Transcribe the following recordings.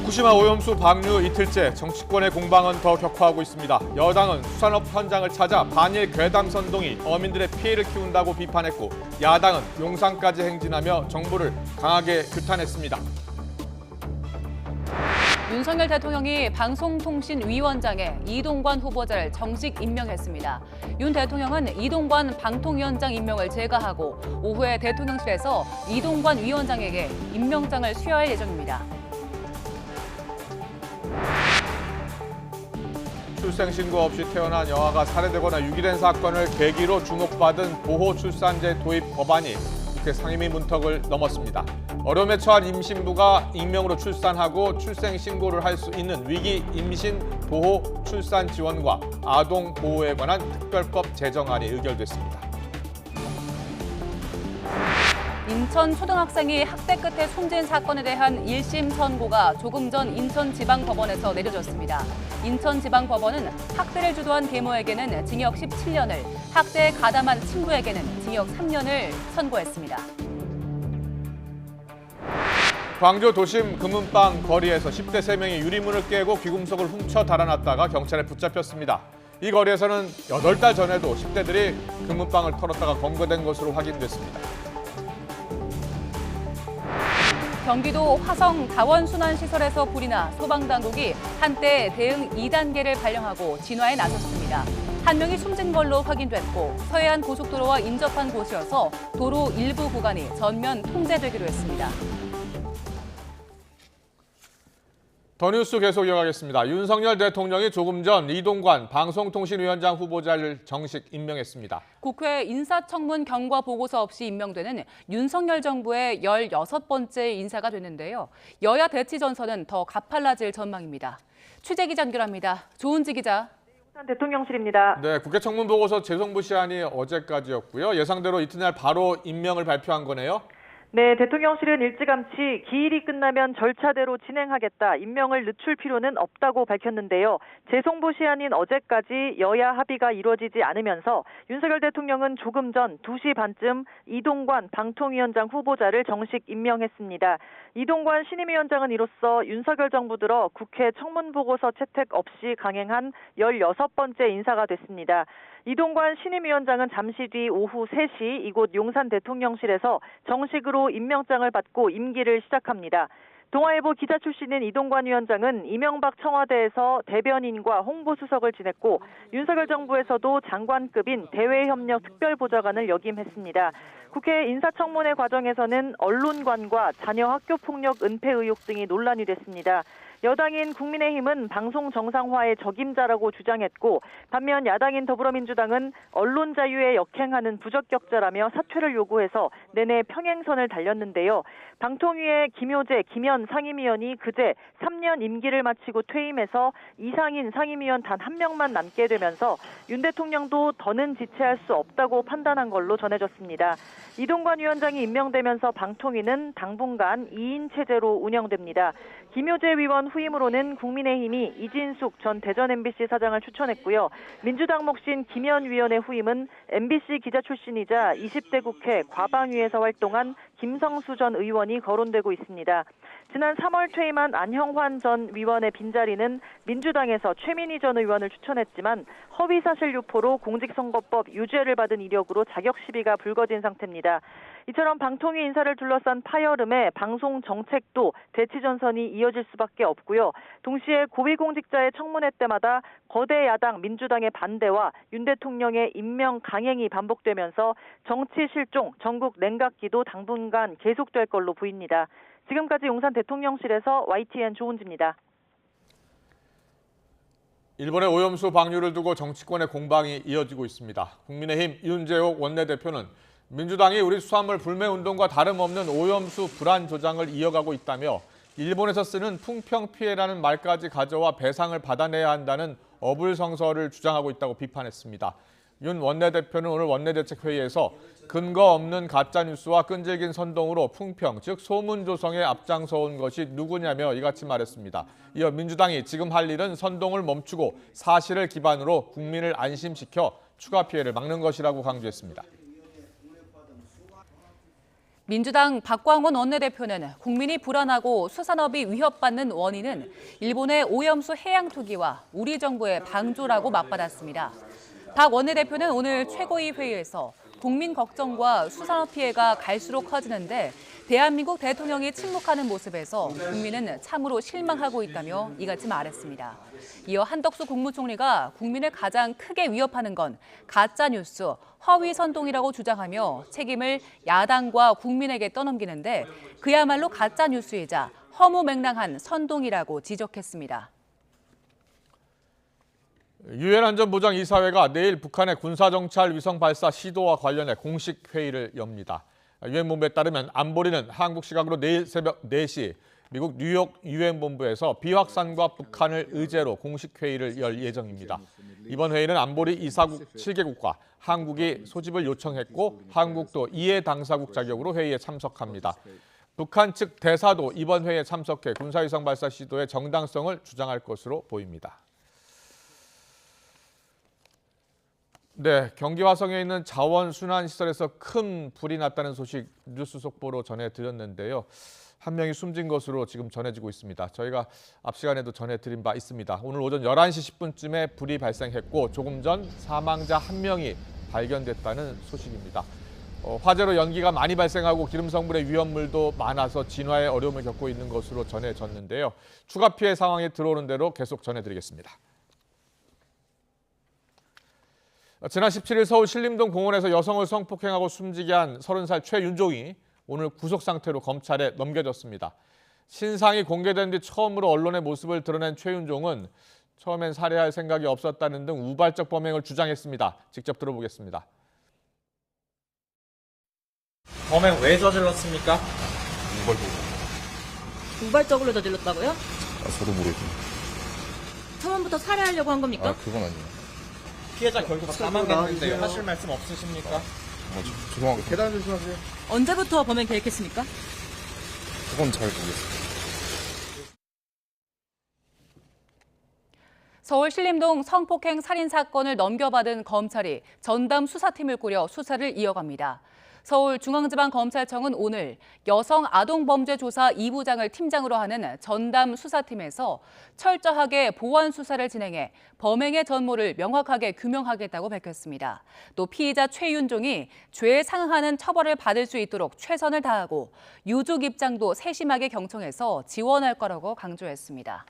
후쿠시마 오염수 방류 이틀째 정치권의 공방은 더 격화하고 있습니다. 여당은 수산업 현장을 찾아 반일 괴담 선동이 어민들의 피해를 키운다고 비판했고, 야당은 용산까지 행진하며 정부를 강하게 규탄했습니다. 윤석열 대통령이 방송통신위원장에 이동관 후보자를 정식 임명했습니다. 윤 대통령은 이동관 방통위원장 임명을 제거하고 오후에 대통령실에서 이동관 위원장에게 임명장을 수여할 예정입니다. 출생신고 없이 태어난 여아가 살해되거나 유기된 사건을 계기로 주목받은 보호출산제 도입 법안이 국회 상임위 문턱을 넘었습니다. 어려움에 처한 임신부가 익명으로 출산하고 출생신고를 할 수 있는 위기 임신 보호 출산 지원과 아동 보호에 관한 특별법 제정안이 의결됐습니다. 인천 초등학생이 학대 끝에 숨진 사건에 대한 1심 선고가 조금 전 인천지방법원에서 내려졌습니다. 인천지방법원은 학대를 주도한 계모에게는 징역 17년을, 학대에 가담한 친구에게는 징역 3년을 선고했습니다. 광주 도심 금은방 거리에서 10대 3명이 유리문을 깨고 귀금속을 훔쳐 달아났다가 경찰에 붙잡혔습니다. 이 거리에서는 8달 전에도 10대들이 금은방을 털었다가 검거된 것으로 확인됐습니다. 경기도 화성 자원순환시설에서 불이 나 소방당국이 한때 대응 2단계를 발령하고 진화에 나섰습니다. 한 명이 숨진 걸로 확인됐고 서해안 고속도로와 인접한 곳이어서 도로 일부 구간이 전면 통제되기로 했습니다. 더 뉴스 계속 이어가겠습니다. 윤석열 대통령이 조금 전 이동관 방송통신위원장 후보자를 정식 임명했습니다. 국회 인사청문 경과 보고서 없이 임명되는 윤석열 정부의 16번째 인사가 됐는데요. 여야 대치 전선은 더 가팔라질 전망입니다. 취재 기자 연결합니다. 조은지 기자. 용산 대통령실입니다. 네, 국회 청문 보고서 재송부 시한이 어제까지였고요. 예상대로 이튿날 바로 임명을 발표한 거네요. 네, 대통령실은 일찌감치 기일이 끝나면 절차대로 진행하겠다, 임명을 늦출 필요는 없다고 밝혔는데요. 재송부 시한인 어제까지 여야 합의가 이루어지지 않으면서 윤석열 대통령은 조금 전 2시 반쯤 이동관 방통위원장 후보자를 정식 임명했습니다. 이동관 신임위원장은 이로써 윤석열 정부 들어 국회 청문보고서 채택 없이 강행한 16번째 인사가 됐습니다. 이동관 신임위원장은 잠시 뒤 오후 3시 이곳 용산 대통령실에서 정식으로 임명장을 받고 임기를 시작합니다. 동아일보 기자 출신인 이동관 위원장은 이명박 청와대에서 대변인과 홍보수석을 지냈고 윤석열 정부에서도 장관급인 대외협력 특별보좌관을 역임했습니다. 국회 인사청문회 과정에서는 언론관과 자녀 학교폭력 은폐 의혹 등이 논란이 됐습니다. 여당인 국민의힘은 방송 정상화의 적임자라고 주장했고, 반면 야당인 더불어민주당은 언론 자유에 역행하는 부적격자라며 사퇴를 요구해서 내내 평행선을 달렸는데요. 방통위의 김효재, 김현 상임위원이 그제 3년 임기를 마치고 퇴임해서 이상인 상임위원 단 1명만 남게 되면서 윤 대통령도 더는 지체할 수 없다고 판단한 걸로 전해졌습니다. 이동관 위원장이 임명되면서 방통위는 당분간 2인 체제로 운영됩니다. 김효재 위원 후임으로는 국민의힘이 이진숙 전 대전 MBC 사장을 추천했고요. 민주당 몫인 김현 위원의 후임은 MBC 기자 출신이자 20대 국회 과방위에서 활동한 김성수 전 의원이 거론되고 있습니다. 지난 3월 퇴임한 안형환 전 위원의 빈자리는 민주당에서 최민희 전 의원을 추천했지만 허위사실 유포로 공직선거법 유죄를 받은 이력으로 자격 시비가 불거진 상태입니다. 이처럼 방통위 인사를 둘러싼 파열음에 방송 정책도 대치 전선이 이어질 수밖에 없고요. 동시에 고위공직자의 청문회 때마다 거대 야당 민주당의 반대와 윤 대통령의 임명 강행이 반복되면서 정치 실종, 전국 냉각기도 당분간 계속될 걸로 보입니다. 지금까지 용산 대통령실에서 YTN 조은지입니다. 일본의 오염수 방류를 두고 정치권의 공방이 이어지고 있습니다. 국민의힘 윤재옥 원내대표는 민주당이 우리 수산물 불매운동과 다름없는 오염수 불안 조장을 이어가고 있다며 일본에서 쓰는 풍평 피해라는 말까지 가져와 배상을 받아내야 한다는 어불성설을 주장하고 있다고 비판했습니다. 윤 원내대표는 오늘 원내대책회의에서 근거 없는 가짜뉴스와 끈질긴 선동으로 풍평, 즉 소문 조성에 앞장서온 것이 누구냐며 이같이 말했습니다. 이어 민주당이 지금 할 일은 선동을 멈추고 사실을 기반으로 국민을 안심시켜 추가 피해를 막는 것이라고 강조했습니다. 민주당 박광원 원내대표는 국민이 불안하고 수산업이 위협받는 원인은 일본의 오염수 해양 투기와 우리 정부의 방조라고 맞받았습니다. 박 원내대표는 오늘 최고위 회의에서 국민 걱정과 수산업 피해가 갈수록 커지는데 대한민국 대통령이 침묵하는 모습에서 국민은 참으로 실망하고 있다며 이같이 말했습니다. 이어 한덕수 국무총리가 국민을 가장 크게 위협하는 건 가짜뉴스, 허위 선동이라고 주장하며 책임을 야당과 국민에게 떠넘기는데 그야말로 가짜뉴스이자 허무맹랑한 선동이라고 지적했습니다. 유엔 안전보장이사회가 내일 북한의 군사정찰 위성 발사 시도와 관련해 공식 회의를 엽니다. 유엔 본부에 따르면 안보리는 한국 시각으로 내일 새벽 4시 미국 뉴욕 유엔 본부에서 비확산과 북한을 의제로 공식 회의를 열 예정입니다. 이번 회의는 안보리 이사국 7개국과 한국이 소집을 요청했고 한국도 이해 당사국 자격으로 회의에 참석합니다. 북한 측 대사도 이번 회의에 참석해 군사위성 발사 시도의 정당성을 주장할 것으로 보입니다. 네, 경기 화성에 있는 자원순환시설에서 큰 불이 났다는 소식 뉴스 속보로 전해드렸는데요. 한 명이 숨진 것으로 지금 전해지고 있습니다. 저희가 앞 시간에도 전해드린 바 있습니다. 오늘 오전 11시 10분쯤에 불이 발생했고 조금 전 사망자 1명이 발견됐다는 소식입니다. 화재로 연기가 많이 발생하고 기름 성분의 위험물도 많아서 진화에 어려움을 겪고 있는 것으로 전해졌는데요. 추가 피해 상황이 들어오는 대로 계속 전해드리겠습니다. 지난 17일 서울 신림동 공원에서 여성을 성폭행하고 숨지게 한 30살 최윤종이 오늘 구속 상태로 검찰에 넘겨졌습니다. 신상이 공개된 뒤 처음으로 언론의 모습을 드러낸 최윤종은 처음엔 살해할 생각이 없었다는 등 우발적 범행을 주장했습니다. 직접 들어보겠습니다. 범행 왜 저질렀습니까? 우발적으로 저질렀다고요? 저도 모르죠. 처음부터 살해하려고 한 겁니까? 그건 아니에요. 피해자 결국 사망했는데 하실 말씀 없으십니까? 죄송합니다. 계단 조심하세요. 언제부터 범행 계획했습니까? 그건 잘 모르겠어요. 서울 신림동 성폭행 살인 사건을 넘겨받은 검찰이 전담 수사팀을 꾸려 수사를 이어갑니다. 서울중앙지방검찰청은 오늘 여성아동범죄조사 2부장을 팀장으로 하는 전담 수사팀에서 철저하게 보완 수사를 진행해 범행의 전모를 명확하게 규명하겠다고 밝혔습니다. 또 피의자 최윤종이 죄에 상응하는 처벌을 받을 수 있도록 최선을 다하고 유족 입장도 세심하게 경청해서 지원할 거라고 강조했습니다.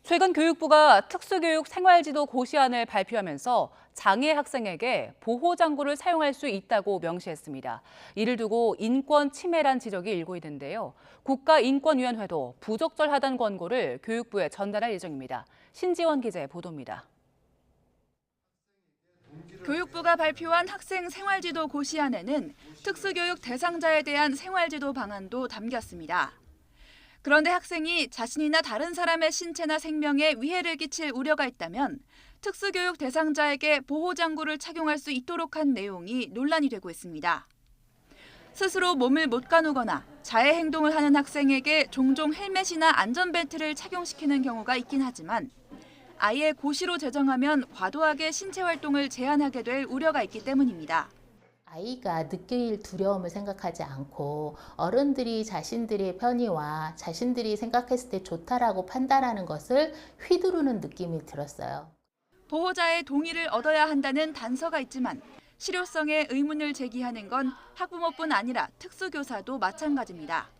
최근 교육부가 특수교육 생활지도 고시안을 발표하면서 장애 학생에게 보호장구를 사용할 수 있다고 명시했습니다. 이를 두고 인권 침해란 지적이 일고 있는데요. 국가인권위원회도 부적절하다는 권고를 교육부에 전달할 예정입니다. 신지원 기자의 보도입니다. 교육부가 발표한 학생 생활지도 고시안에는 특수교육 대상자에 대한 생활지도 방안도 담겼습니다. 그런데 학생이 자신이나 다른 사람의 신체나 생명에 위해를 끼칠 우려가 있다면 특수교육 대상자에게 보호장구를 착용할 수 있도록 한 내용이 논란이 되고 있습니다. 스스로 몸을 못 가누거나 자해 행동을 하는 학생에게 종종 헬멧이나 안전벨트를 착용시키는 경우가 있긴 하지만 아예 고시로 제정하면 과도하게 신체 활동을 제한하게 될 우려가 있기 때문입니다. 아이가 느낄 두려움을 생각하지 않고 어른들이 자신들의 편의와 자신들이 생각했을 때 좋다라고 판단하는 것을 휘두르는 느낌이 들었어요. 보호자의 동의를 얻어야 한다는 단서가 있지만 실효성에 의문을 제기하는 건 학부모뿐 아니라 특수교사도 마찬가지입니다.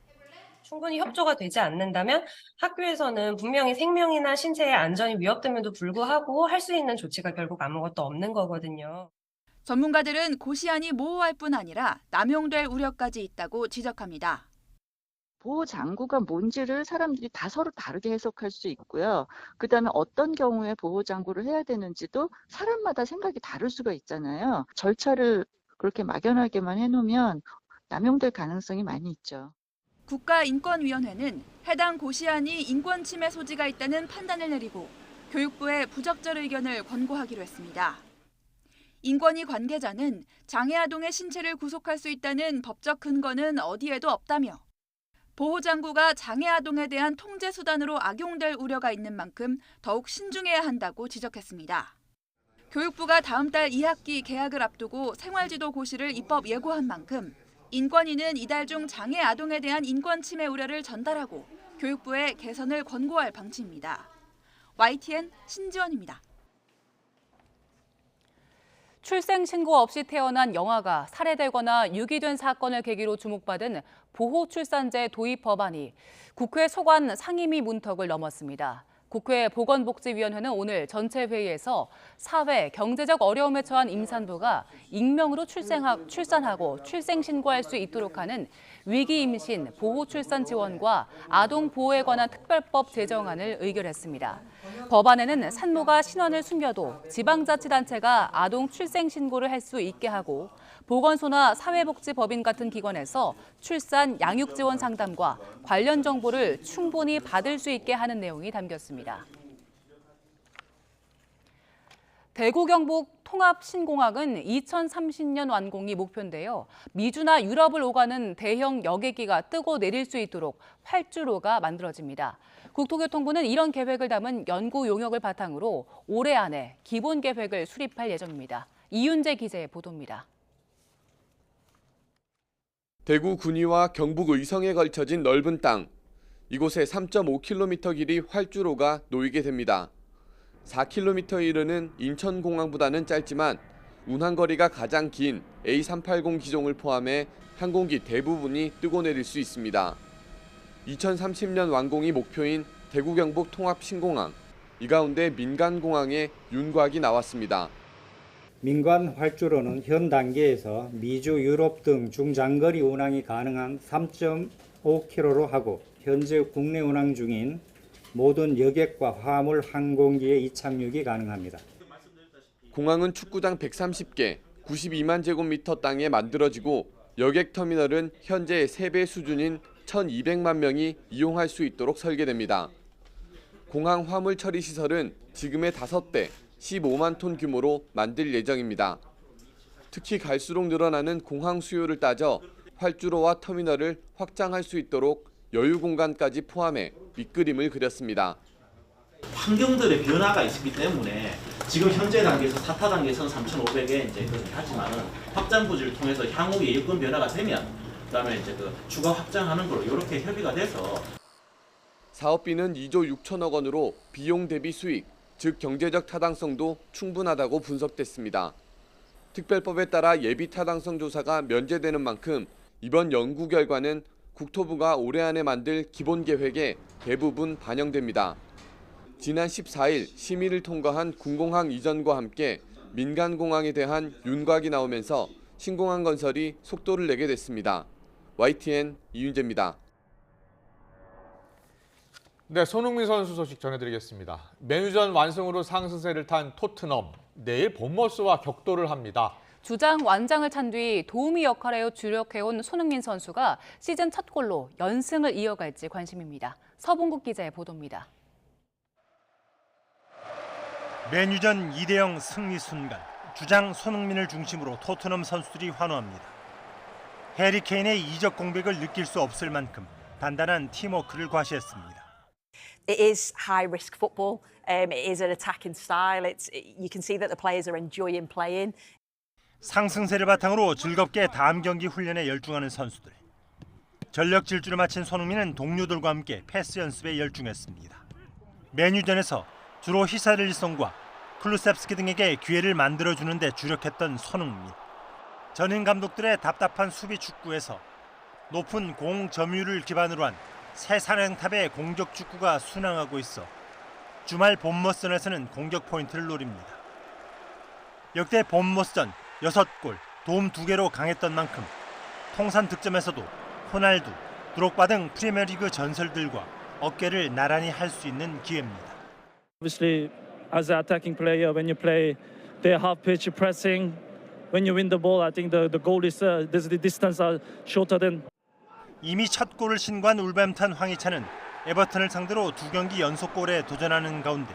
충분히 협조가 되지 않는다면 학교에서는 분명히 생명이나 신체의 안전이 위협됨에도 불구하고 할 수 있는 조치가 결국 아무것도 없는 거거든요. 전문가들은 고시안이 모호할 뿐 아니라 남용될 우려까지 있다고 지적합니다. 보호장구가 뭔지를 사람들이 다 서로 다르게 해석할 수 있고요. 그다음에 어떤 경우에 보호장구를 해야 되는지도 사람마다 생각이 다를 수가 있잖아요. 절차를 그렇게 막연하게만 해놓으면 남용될 가능성이 많이 있죠. 국가인권위원회는 해당 고시안이 인권 침해 소지가 있다는 판단을 내리고 교육부에 부적절 의견을 권고하기로 했습니다. 인권위 관계자는 장애 아동의 신체를 구속할 수 있다는 법적 근거는 어디에도 없다며 보호장구가 장애 아동에 대한 통제 수단으로 악용될 우려가 있는 만큼 더욱 신중해야 한다고 지적했습니다. 교육부가 다음 달 2학기 개학을 앞두고 생활지도 고시를 입법 예고한 만큼 인권위는 이달 중 장애 아동에 대한 인권 침해 우려를 전달하고 교육부에 개선을 권고할 방침입니다. YTN 신지원입니다. 출생 신고 없이 태어난 영아가 살해되거나 유기된 사건을 계기로 주목받은 보호출산제 도입 법안이 국회 소관 상임위 문턱을 넘었습니다. 국회 보건복지위원회는 오늘 전체 회의에서 사회, 경제적 어려움에 처한 임산부가 익명으로 출산하고 출생신고할 수 있도록 하는 위기 임신, 보호 출산 지원과 아동 보호에 관한 특별법 제정안을 의결했습니다. 법안에는 산모가 신원을 숨겨도 지방자치단체가 아동 출생신고를 할 수 있게 하고 보건소나 사회복지법인 같은 기관에서 출산 양육 지원 상담과 관련 정보를 충분히 받을 수 있게 하는 내용이 담겼습니다. 대구 경북 통합신공항은 2030년 완공이 목표인데요. 미주나 유럽을 오가는 대형 여객기가 뜨고 내릴 수 있도록 활주로가 만들어집니다. 국토교통부는 이런 계획을 담은 연구 용역을 바탕으로 올해 안에 기본 계획을 수립할 예정입니다. 이윤재 기자의 보도입니다. 대구 군위와 경북 의성에 걸쳐진 넓은 땅. 이곳에 3.5km 길이 활주로가 놓이게 됩니다. 4km에 이르는 인천공항보다는 짧지만 운항거리가 가장 긴 A380 기종을 포함해 항공기 대부분이 뜨고 내릴 수 있습니다. 2030년 완공이 목표인 대구 경북 통합신공항. 이 가운데 민간공항에 윤곽이 나왔습니다. 민간 활주로는 현 단계에서 미주, 유럽 등 중장거리 운항이 가능한 3.5km로 하고 현재 국내 운항 중인 모든 여객과 화물 항공기의 이착륙이 가능합니다. 공항은 축구장 130개, 92만 제곱미터 땅에 만들어지고 여객 터미널은 현재 3배 수준인 1,200만 명이 이용할 수 있도록 설계됩니다. 공항 화물 처리 시설은 지금의 5배, 15만 톤 규모로 만들 예정입니다. 특히 갈수록 늘어나는 공항 수요를 따져 활주로와 터미널을 확장할 수 있도록 여유 공간까지 포함해 밑그림을 그렸습니다. 환경들의 변화가 있기 때문에 지금 현재 단계에서 4타 단계에서는 3,500에 이제 하지만은 확장 부지를 통해서 향후 예유권 변화가 되면 그다음에 이제 추가 확장하는 걸로 이렇게 협의가 돼서 사업비는 2조 6천억 원으로 비용 대비 수익, 즉 경제적 타당성도 충분하다고 분석됐습니다. 특별법에 따라 예비 타당성 조사가 면제되는 만큼 이번 연구 결과는 국토부가 올해 안에 만들 기본 계획에 대부분 반영됩니다. 지난 14일 심의를 통과한 군공항 이전과 함께 민간공항에 대한 윤곽이 나오면서 신공항 건설이 속도를 내게 됐습니다. YTN 이윤재입니다. 네, 손흥민 선수 소식 전해드리겠습니다. 메뉴전 완승으로 상승세를 탄 토트넘, 내일 본머스와 격돌을 합니다. 주장 완장을 찬 뒤 도우미 역할에 주력해온 손흥민 선수가 시즌 첫 골로 연승을 이어갈지 관심입니다. 서봉국 기자의 보도입니다. 메뉴전 2대0 승리 순간 주장 손흥민을 중심으로 토트넘 선수들이 환호합니다. 해리 케인의 이적 공백을 느낄 수 없을 만큼 단단한 팀워크를 과시했습니다. It is high-risk football. It is an attacking style. You can see that the players are enjoying playing. 상승세를 바탕으로 즐겁게 다음 경기 훈련에 열중하는 선수들. 전력 질주를 마친 손흥민은 동료들과 함께 패스 연습에 열중했습니다. 메뉴전에서 주로 히사릴리송과 클루셉스키 등에게 기회를 만들어주는 데 주력했던 손흥민. 전임 감독들의 답답한 수비 축구에서 높은 공 점유율을 기반으로 한 새 사령탑의 공격 축구가 순항하고 있어 주말 본머스전에서는 공격 포인트를 노립니다. 역대 본머스전 6골, 도움 2개로 강했던 만큼 통산 득점에서도 호날두, 드록바 등 프리미어리그 전설들과 어깨를 나란히 할 수 있는 기회입니다. Obviously, as an attacking player, when you play the half-pitch pressing, when you win the ball, I think the goal is the distance are shorter than. 이미 첫 골을 신고한 울버햄튼 황희찬은 에버튼을 상대로 2경기 연속골에 도전하는 가운데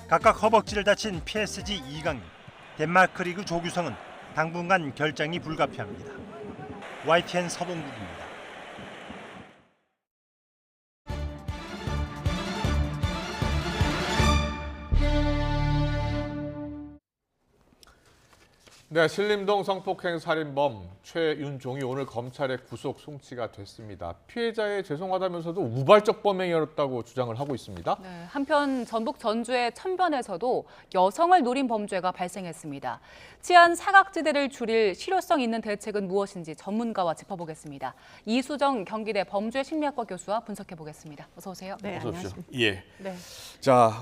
각각 허벅지를 다친 PSG 이강인, 덴마크 리그 조규성은 당분간 결장이 불가피합니다. YTN 서봉국입니다. 네, 신림동 성폭행 살인범 최윤종이 오늘 검찰에 구속 송치가 됐습니다. 피해자에 죄송하다면서도 우발적 범행이었다고 주장을 하고 있습니다. 네, 한편 전북 전주의 천변에서도 여성을 노린 범죄가 발생했습니다. 치안 사각지대를 줄일 실효성 있는 대책은 무엇인지 전문가와 짚어보겠습니다. 이수정 경기대 범죄심리학과 교수와 분석해보겠습니다. 어서 오세요. 네, 어서 오십시오. 예. 네. 자,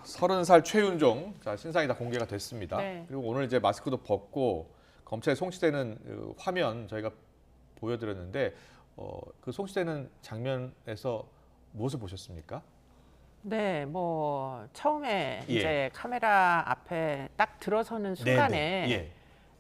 30살 최윤종, 자, 신상이 다 공개가 됐습니다. 네. 그리고 오늘 이제 마스크도 벗고 검찰에 송치되는 화면 저희가 보여드렸는데 그 송치되는 장면에서 무엇을 보셨습니까? 네, 뭐 처음에 예. 이제 카메라 앞에 딱 들어서는 순간에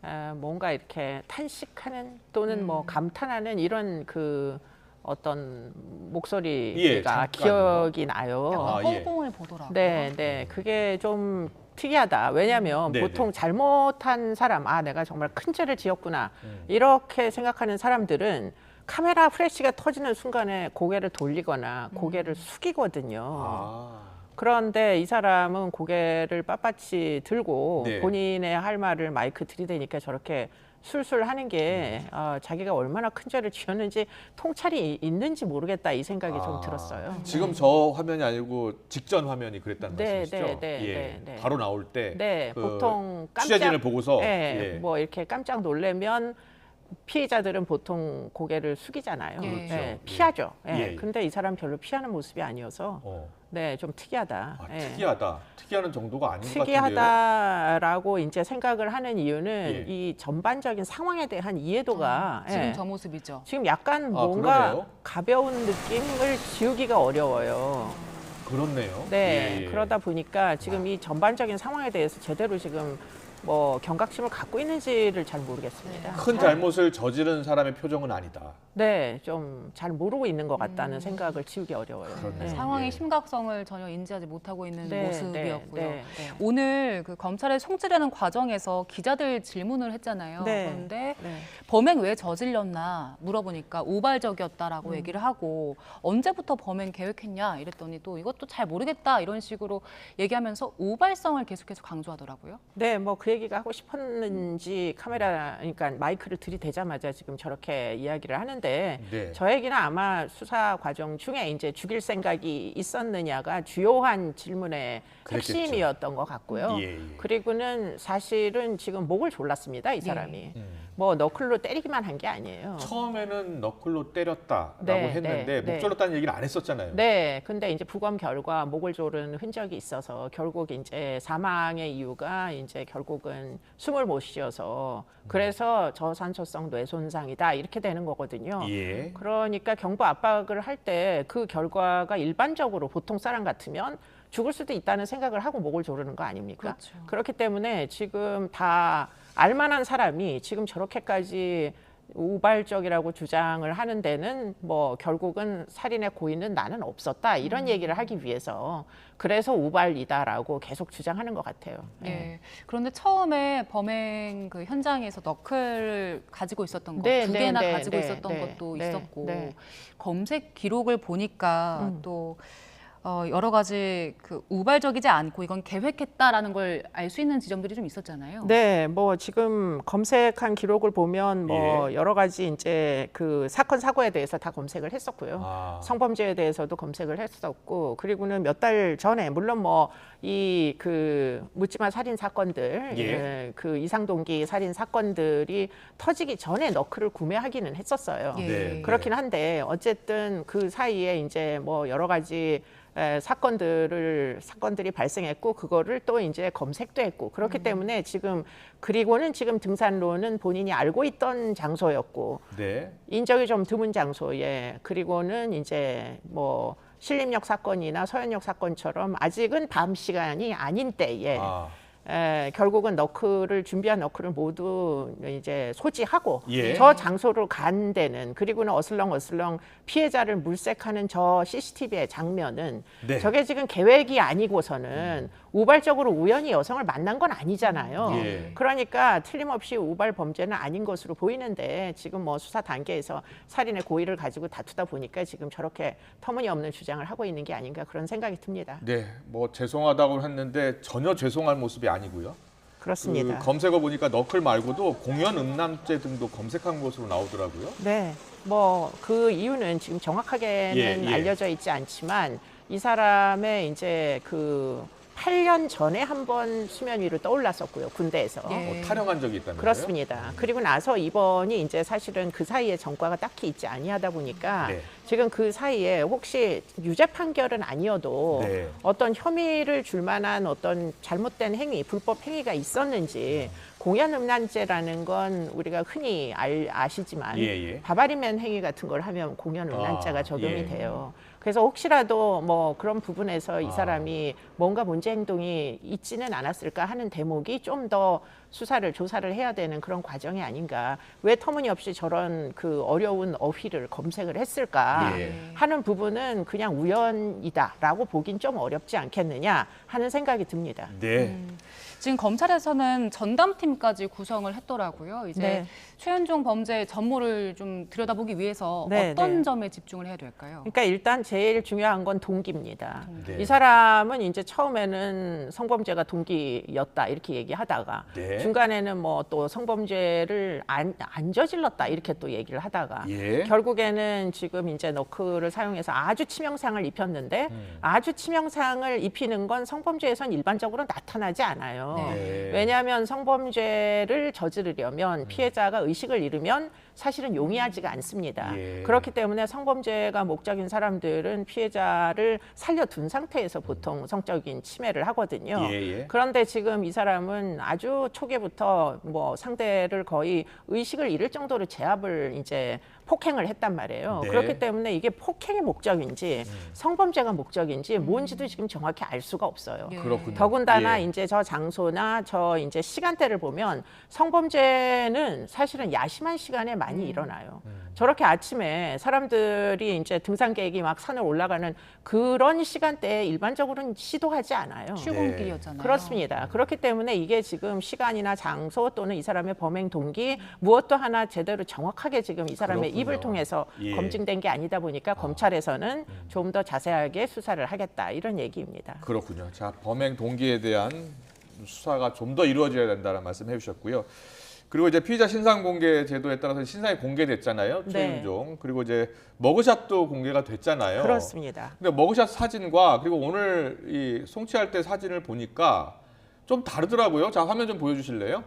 예. 뭔가 이렇게 탄식하는 또는 뭐 감탄하는 이런 그 어떤 목소리가 기억이 나요. 허공을 보더라고요. 네, 네, 그게 좀 특이하다. 왜냐하면 네네. 보통 잘못한 사람, 내가 정말 큰 죄를 지었구나 이렇게 생각하는 사람들은 카메라 프레시가 터지는 순간에 고개를 돌리거나 고개를 숙이거든요. 그런데 이 사람은 고개를 빳빳이 들고 네. 본인의 할 말을 마이크 들이대니까 저렇게 술술 하는 게 자기가 얼마나 큰 죄를 지었는지 통찰이 있는지 모르겠다 이 생각이 좀 들었어요. 지금 저 화면이 아니고 직전 화면이 그랬다는 말씀이시죠? 네. 바로 나올 때 보통 취재진을 보고서 뭐 이렇게 깜짝 놀래면 피해자들은 보통 고개를 숙이잖아요. 그렇죠. 피하죠. 예. 근데 이 사람 별로 피하는 모습이 아니어서 좀 특이하다. 특이하다. 특이하는 정도가 아닌 것 같은데요. 특이하다라고 이제 생각을 하는 이유는 이 전반적인 상황에 대한 이해도가 지금 저 모습이죠. 지금 약간 뭔가 그러네요. 가벼운 느낌을 지우기가 어려워요. 그렇네요. 네, 그러다 보니까 지금 이 전반적인 상황에 대해서 제대로 지금 뭐 경각심을 갖고 있는지를 잘 모르겠습니다. 큰 잘못을 저지른 사람의 표정은 아니다. 네, 좀 잘 모르고 있는 것 같다는 생각을 지우기 어려워요. 네. 상황의 심각성을 전혀 인지하지 못하고 있는 네, 모습이었고요. 네. 오늘 그 검찰에 송치되는 과정에서 기자들 질문을 했잖아요. 네. 그런데 범행 왜 저질렀나 물어보니까 우발적이었다라고 얘기를 하고 언제부터 범행 계획했냐 이랬더니 또 이것도 잘 모르겠다 이런 식으로 얘기하면서 우발성을 계속해서 강조하더라고요. 네, 뭐 그 얘기가 하고 싶었는지 카메라, 그러니까 마이크를 들이대자마자 지금 저렇게 이야기를 하는데 저에게는 아마 수사 과정 중에 이제 죽일 생각이 있었느냐가 주요한 질문의 핵심이었던 것 같고요. 그리고는 사실은 지금 목을 졸랐습니다, 이 사람이. 뭐 너클로 때리기만 한 게 아니에요. 처음에는 너클로 때렸다라고 네, 했는데 네, 목 졸랐다는 얘기는 안 했었잖아요. 네, 근데 이제 부검 결과 목을 조른 흔적이 있어서 결국 이제 사망의 이유가 이제 결국은 숨을 못 쉬어서 그래서 저산소성 뇌손상이다 이렇게 되는 거거든요. 그러니까 경부 압박을 할 때 그 결과가 일반적으로 보통 사람 같으면 죽을 수도 있다는 생각을 하고 목을 조르는 거 아닙니까? 그렇죠. 그렇기 때문에 지금 다 알만한 사람이 지금 저렇게까지 우발적이라고 주장을 하는 데는 뭐 결국은 살인의 고의는 나는 없었다 이런 얘기를 하기 위해서 그래서 우발이다라고 계속 주장하는 것 같아요. 네. 그런데 처음에 범행 그 현장에서 너클을 가지고 있었던 것, 두 개나 가지고 있었던 것도 있었고 검색 기록을 보니까 또 여러 가지 그 우발적이지 않고 이건 계획했다라는 걸 알 수 있는 지점들이 좀 있었잖아요. 네, 뭐 지금 검색한 기록을 보면 뭐 여러 가지 이제 그 사건 사고에 대해서 다 검색을 했었고요. 성범죄에 대해서도 검색을 했었고, 그리고는 몇 달 전에 물론 뭐 이 그 묻지마 살인 사건들, 그 이상동기 살인 사건들이 터지기 전에 너클을 구매하기는 했었어요. 그렇긴 한데 어쨌든 그 사이에 이제 뭐 여러 가지 사건들이 발생했고 그거를 또 이제 검색도 했고 그렇기 때문에 지금 그리고는 지금 등산로는 본인이 알고 있던 장소였고 인적이 좀 드문 장소에 그리고는 이제 뭐 신림역 사건이나 서현역 사건처럼 아직은 밤 시간이 아닌 때에 결국은 너클을 준비한 너클을 모두 이제 소지하고 저 장소로 간 데는 그리고는 어슬렁어슬렁 피해자를 물색하는 저 CCTV의 장면은 저게 지금 계획이 아니고서는 우발적으로 우연히 여성을 만난 건 아니잖아요. 그러니까 틀림없이 우발 범죄는 아닌 것으로 보이는데 지금 뭐 수사 단계에서 살인의 고의를 가지고 다투다 보니까 지금 저렇게 터무니없는 주장을 하고 있는 게 아닌가 그런 생각이 듭니다. 네, 뭐 죄송하다고 했는데 전혀 죄송할 모습이 아니고요. 그렇습니다. 그 검색어 보니까 너클 말고도 공연 음란죄 등도 검색한 것으로 나오더라고요. 네. 뭐 그 이유는 지금 정확하게는 알려져 있지 않지만 이 사람의 이제 그 8년 전에 한 번 수면 위로 떠올랐었고요, 군대에서. 탈영한 적이 있다면서요? 그렇습니다. 그리고 나서 이번이 이제 사실은 그 사이에 전과가 딱히 있지 아니하다 보니까 지금 그 사이에 혹시 유죄 판결은 아니어도 어떤 혐의를 줄 만한 어떤 잘못된 행위, 불법 행위가 있었는지 공연 음란죄라는 건 우리가 흔히 아시지만 바바리맨 행위 같은 걸 하면 공연 음란죄가 적용이 돼요. 그래서 혹시라도 뭐 그런 부분에서 이 사람이 뭔가 문제 행동이 있지는 않았을까 하는 대목이 좀 더 수사를 조사를 해야 되는 그런 과정이 아닌가. 왜 터무니없이 저런 그 어려운 어휘를 검색을 했을까 하는 부분은 그냥 우연이다라고 보긴 좀 어렵지 않겠느냐 하는 생각이 듭니다. 네. 지금 검찰에서는 전담팀까지 구성을 했더라고요. 이제 최현종 범죄 전모를 좀 들여다보기 위해서 어떤 점에 집중을 해야 될까요? 그러니까 일단 제일 중요한 건 동기입니다. 이 사람은 이제 처음에는 성범죄가 동기였다 이렇게 얘기하다가 중간에는 뭐 또 성범죄를 안 저질렀다 이렇게 또 얘기를 하다가 결국에는 지금 이제 너클을 사용해서 아주 치명상을 입혔는데 아주 치명상을 입히는 건 성범죄에선 일반적으로 나타나지 않아요. 왜냐하면 성범죄를 저지르려면 피해자가 의식을 잃으면 사실은 용이하지가 않습니다. 그렇기 때문에 성범죄가 목적인 사람들은 피해자를 살려둔 상태에서 보통 성적인 침해를 하거든요. 그런데 지금 이 사람은 아주 초기부터 뭐 상대를 거의 의식을 잃을 정도로 제압을 이제 폭행을 했단 말이에요. 그렇기 때문에 이게 폭행이 목적인지 성범죄가 목적인지 뭔지도 지금 정확히 알 수가 없어요. 그렇군요. 더군다나 이제 저 장소나 저 이제 시간대를 보면 성범죄는 사실은 야심한 시간에 많이 일어나요. 저렇게 아침에 사람들이 이제 등산 계획이 막 산을 올라가는 그런 시간대에 일반적으로는 시도하지 않아요. 출근길이었잖아요. 그렇습니다. 그렇기 때문에 이게 지금 시간이나 장소 또는 이 사람의 범행 동기 무엇도 하나 제대로 정확하게 지금 이 사람의 입을 통해서 검증된 게 아니다 보니까 검찰에서는 좀 더 자세하게 수사를 하겠다 이런 얘기입니다. 그렇군요. 자, 범행 동기에 대한 수사가 좀 더 이루어져야 된다는 말씀 해주셨고요. 그리고 이제 피의자 신상 공개 제도에 따라서 신상이 공개됐잖아요. 최윤종. 그리고 이제 머그샷도 공개가 됐잖아요. 그렇습니다. 근데 머그샷 사진과 그리고 오늘 이 송치할 때 사진을 보니까 좀 다르더라고요. 자, 화면 좀 보여주실래요?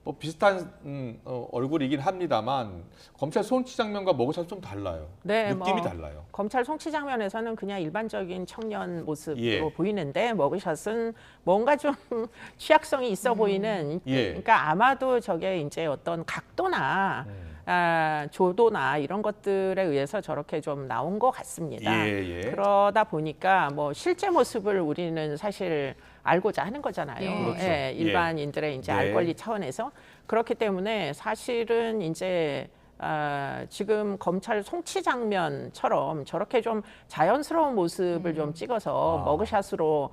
뭐 비슷한 얼굴이긴 합니다만 검찰 송치 장면과 머그샷은 좀 달라요. 느낌이 달라요. 검찰 송치 장면에서는 그냥 일반적인 청년 모습으로 보이는데 머그샷은 뭔가 좀 취약성이 있어 보이는 그러니까 아마도 저게 이제 어떤 각도나 조도나 이런 것들에 의해서 저렇게 좀 나온 것 같습니다. 그러다 보니까 뭐 실제 모습을 우리는 사실 알고자 하는 거잖아요. 일반인들의 이제 알 권리 차원에서 그렇기 때문에 사실은 이제 지금 검찰 송치 장면처럼 저렇게 좀 자연스러운 모습을 좀 찍어서 머그샷으로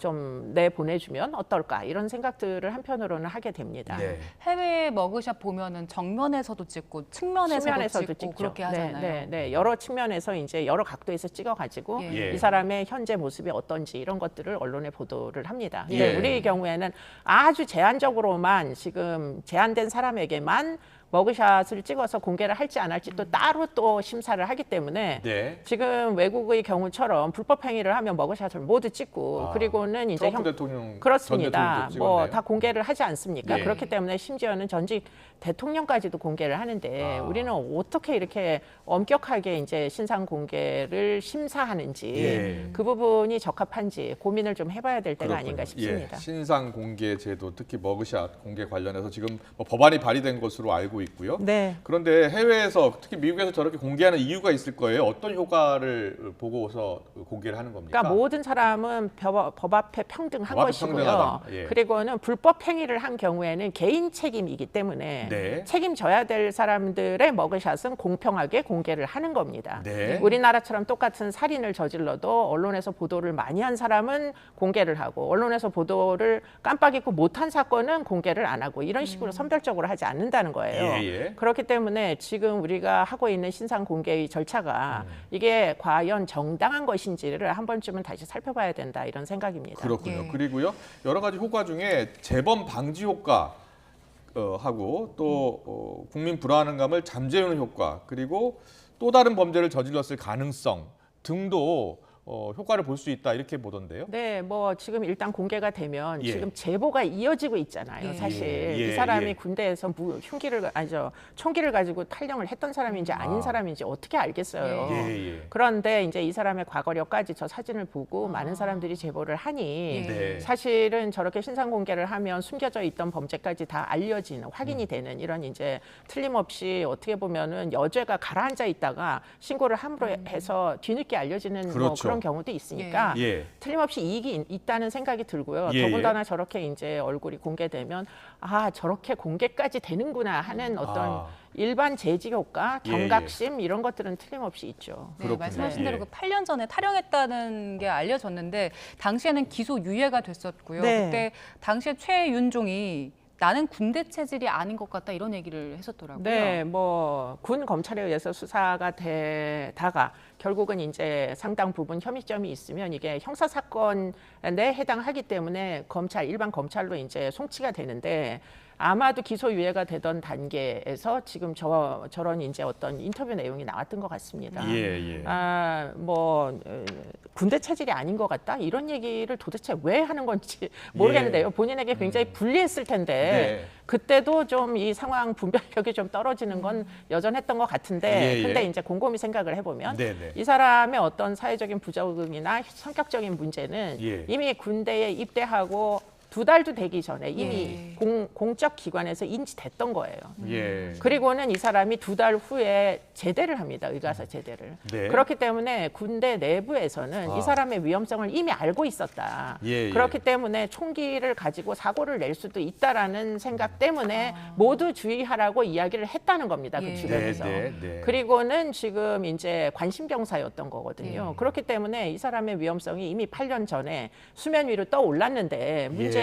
좀 내보내주면 어떨까 이런 생각들을 한편으로는 하게 됩니다. 해외 머그샷 보면은 정면에서도 찍고 측면에서도 찍고 그렇게 하잖아요. 여러 측면에서 이제 여러 각도에서 찍어가지고 이 사람의 현재 모습이 어떤지 이런 것들을 언론에 보도를 합니다. 근데 우리 경우에는 아주 제한적으로만 지금 제한된 사람에게만 머그샷을 찍어서 공개를 할지 안 할지 또 따로 또 심사를 하기 때문에 지금 외국의 경우처럼 불법 행위를 하면 머그샷을 모두 찍고 그리고는 이제 대통령 그렇습니다. 뭐 다 공개를 하지 않습니까? 그렇기 때문에 심지어는 전직 대통령까지도 공개를 하는데 우리는 어떻게 이렇게 엄격하게 이제 신상 공개를 심사하는지 그 부분이 적합한지 고민을 좀 해봐야 될 때가 아닌가 싶습니다. 신상 공개 제도 특히 머그샷 공개 관련해서 지금 뭐 법안이 발의된 것으로 알고 있고요. 그런데 해외에서 특히 미국에서 저렇게 공개하는 이유가 있을 거예요. 어떤 효과를 보고서 공개를 하는 겁니까? 그러니까 모든 사람은 법 앞에 평등한 것이고요. 그리고는 불법 행위를 한 경우에는 개인 책임이기 때문에 책임져야 될 사람들의 머그샷은 공평하게 공개를 하는 겁니다. 우리나라처럼 똑같은 살인을 저질러도 언론에서 보도를 많이 한 사람은 공개를 하고 언론에서 보도를 깜빡 잊고 못한 사건은 공개를 안 하고 이런 식으로 선별적으로 하지 않는다는 거예요. 그렇기 때문에 지금 우리가 하고 있는 신상 공개의 절차가 이게 과연 정당한 것인지를 한 번쯤은 다시 살펴봐야 된다 이런 생각입니다. 그렇군요. 그리고요 여러 가지 효과 중에 재범 방지 효과 하고 또 국민 불안감을 잠재우는 효과 그리고 또 다른 범죄를 저질렀을 가능성 등도 효과를 볼 수 있다 이렇게 보던데요. 네, 뭐 지금 일단 공개가 되면 지금 제보가 이어지고 있잖아요. 사실 이 사람이 군대에서 총기를 가지고 탈영을 했던 사람인지 아닌 사람인지 어떻게 알겠어요. 그런데 이제 이 사람의 과거력까지 저 사진을 보고 많은 사람들이 제보를 하니 사실은 저렇게 신상 공개를 하면 숨겨져 있던 범죄까지 다 알려지는 확인이 되는 이런 이제 틀림없이 어떻게 보면은 여죄가 가라앉아 있다가 신고를 함부로 해서 뒤늦게 알려지는 뭐 그런 경우도 있으니까 틀림없이 이익이 있다는 생각이 들고요. 더군다나 저렇게 이제 얼굴이 공개되면 아 저렇게 공개까지 되는구나 하는 어떤 일반 제지 효과, 경각심 이런 것들은 틀림없이 있죠. 네, 말씀하신 대로 그 8년 전에 탈영했다는 게 알려졌는데 당시에는 기소 유예가 됐었고요. 그때 당시에 최윤종이 나는 군대 체질이 아닌 것 같다 이런 얘기를 했었더라고요. 네, 뭐 군 검찰에 의해서 수사가 되다가 결국은 이제 상당 부분 혐의점이 있으면 이게 형사 사건에 해당하기 때문에 일반 검찰로 이제 송치가 되는데 아마도 기소 유예가 되던 단계에서 지금 저런 이제 어떤 인터뷰 내용이 나왔던 것 같습니다. 뭐 군대 체질이 아닌 것 같다 이런 얘기를 도대체 왜 하는 건지 모르겠는데요. 본인에게 굉장히 불리했을 텐데 그때도 좀 이 상황 분별력이 좀 떨어지는 건 여전했던 것 같은데 근데 이제 곰곰이 생각을 해보면 이 사람의 어떤 사회적인 부적응이나 성격적인 문제는 이미 군대에 입대하고 2달도 되기 전에 이미 공적 기관에서 인지됐던 거예요. 그리고는 이 사람이 2달 후에 제대를 합니다. 의가사 제대를. 그렇기 때문에 군대 내부에서는 이 사람의 위험성을 이미 알고 있었다. 그렇기 때문에 총기를 가지고 사고를 낼 수도 있다라는 생각 때문에 모두 주의하라고 이야기를 했다는 겁니다. 그 주변에서. 그리고는 지금 이제 관심병사였던 거거든요. 그렇기 때문에 이 사람의 위험성이 이미 8년 전에 수면 위로 떠올랐는데 문제는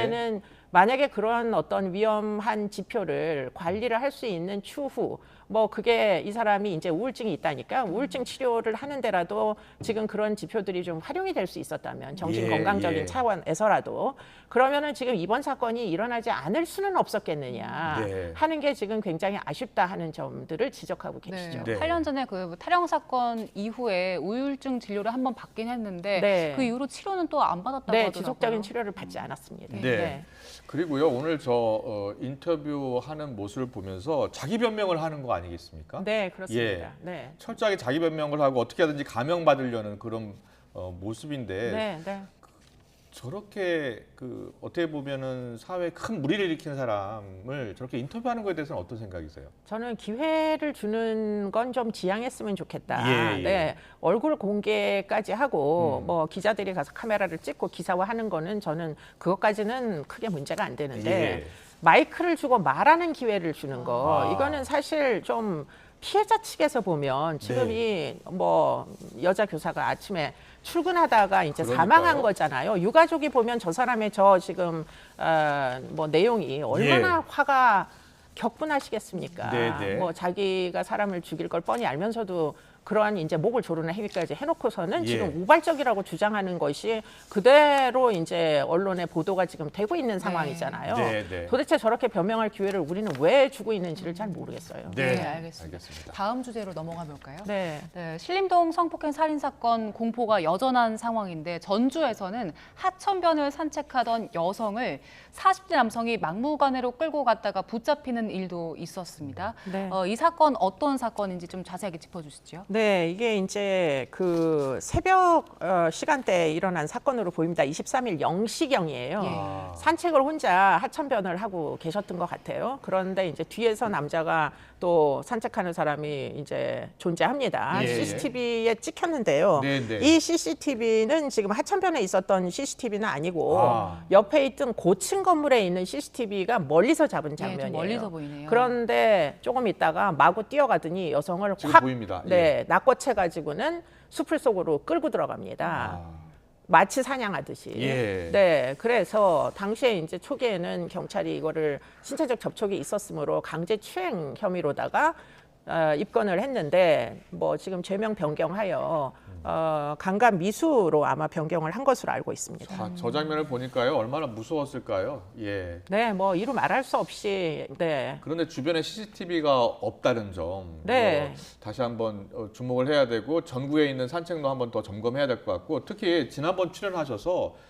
만약에 그런 어떤 위험한 지표를 관리를 할 수 있는 추후 뭐 그게 이 사람이 이제 우울증이 있다니까 우울증 치료를 하는 데라도 지금 그런 지표들이 좀 활용이 될 수 있었다면 정신 건강적인 차원에서라도 그러면은 지금 이번 사건이 일어나지 않을 수는 없었겠느냐 하는 게 지금 굉장히 아쉽다 하는 점들을 지적하고 계시죠. 8년 전에 그 탈영 사건 이후에 우울증 진료를 한번 받긴 했는데 그 이후로 치료는 또 안 받았다고 하더라고요. 지속적인 치료를 받지 않았습니다. 그리고요 오늘 저 인터뷰하는 모습을 보면서 자기 변명을 하는 거 아니겠습니까? 네, 그렇습니다. 철저하게 자기 변명을 하고 어떻게 하든지 감형받으려는 그런 모습인데 저렇게 어떻게 보면은 사회에 큰 무리를 일으키는 사람을 저렇게 인터뷰하는 것에 대해서는 어떤 생각이세요? 저는 기회를 주는 건 좀 지양했으면 좋겠다. 얼굴 공개까지 하고 뭐 기자들이 가서 카메라를 찍고 기사화하는 거는 저는 그것까지는 크게 문제가 안 되는데 마이크를 주고 말하는 기회를 주는 거 이거는 사실 좀 피해자 측에서 보면 지금 이 뭐 여자 교사가 아침에 출근하다가 이제 사망한 거잖아요. 유가족이 보면 저 사람의 지금 뭐 내용이 얼마나 화가 격분하시겠습니까? 뭐 자기가 사람을 죽일 걸 뻔히 알면서도 그러한 이제 목을 조르는 행위까지 해놓고서는 지금 우발적이라고 주장하는 것이 그대로 이제 언론의 보도가 지금 되고 있는 상황이잖아요. 도대체 저렇게 변명할 기회를 우리는 왜 주고 있는지를 잘 모르겠어요. 알겠습니다. 다음 주제로 넘어가 볼까요? 신림동 성폭행 살인 사건 공포가 여전한 상황인데 전주에서는 하천변을 산책하던 여성을 40대 남성이 막무가내로 끌고 갔다가 붙잡히는 일도 있었습니다. 이 사건 어떤 사건인지 좀 자세하게 짚어주시죠. 네, 이게 이제 그 새벽 시간대에 일어난 사건으로 보입니다. 23일 0시경이에요. 산책을 혼자 하천변을 하고 계셨던 것 같아요. 그런데 이제 뒤에서 남자가 또 산책하는 사람이 이제 존재합니다. CCTV에 찍혔는데요. 이 CCTV는 지금 하천변에 있었던 CCTV는 아니고 옆에 있던 고층 건물에 있는 CCTV가 멀리서 잡은 장면이에요. 좀 멀리서 보이네요. 그런데 조금 있다가 마구 뛰어가더니 여성을 확 보입니다. 낚아채 가지고는 숲을 속으로 끌고 들어갑니다. 마치 사냥하듯이. 예. 네, 그래서 당시에 이제 초기에는 경찰이 이거를 신체적 접촉이 있었으므로 강제추행 혐의로다가 입건을 했는데 뭐 지금 죄명 변경하여 강간 미수로 아마 변경을 한 것으로 알고 있습니다. 자, 저 장면을 보니까요, 얼마나 무서웠을까요? 예. 네, 뭐 이루 말할 수 없이. 네. 그런데 주변에 CCTV가 없다는 점, 네. 다시 한번 주목을 해야 되고 전국에 있는 산책로 한번 더 점검해야 될 것 같고, 특히 지난번 출연하셔서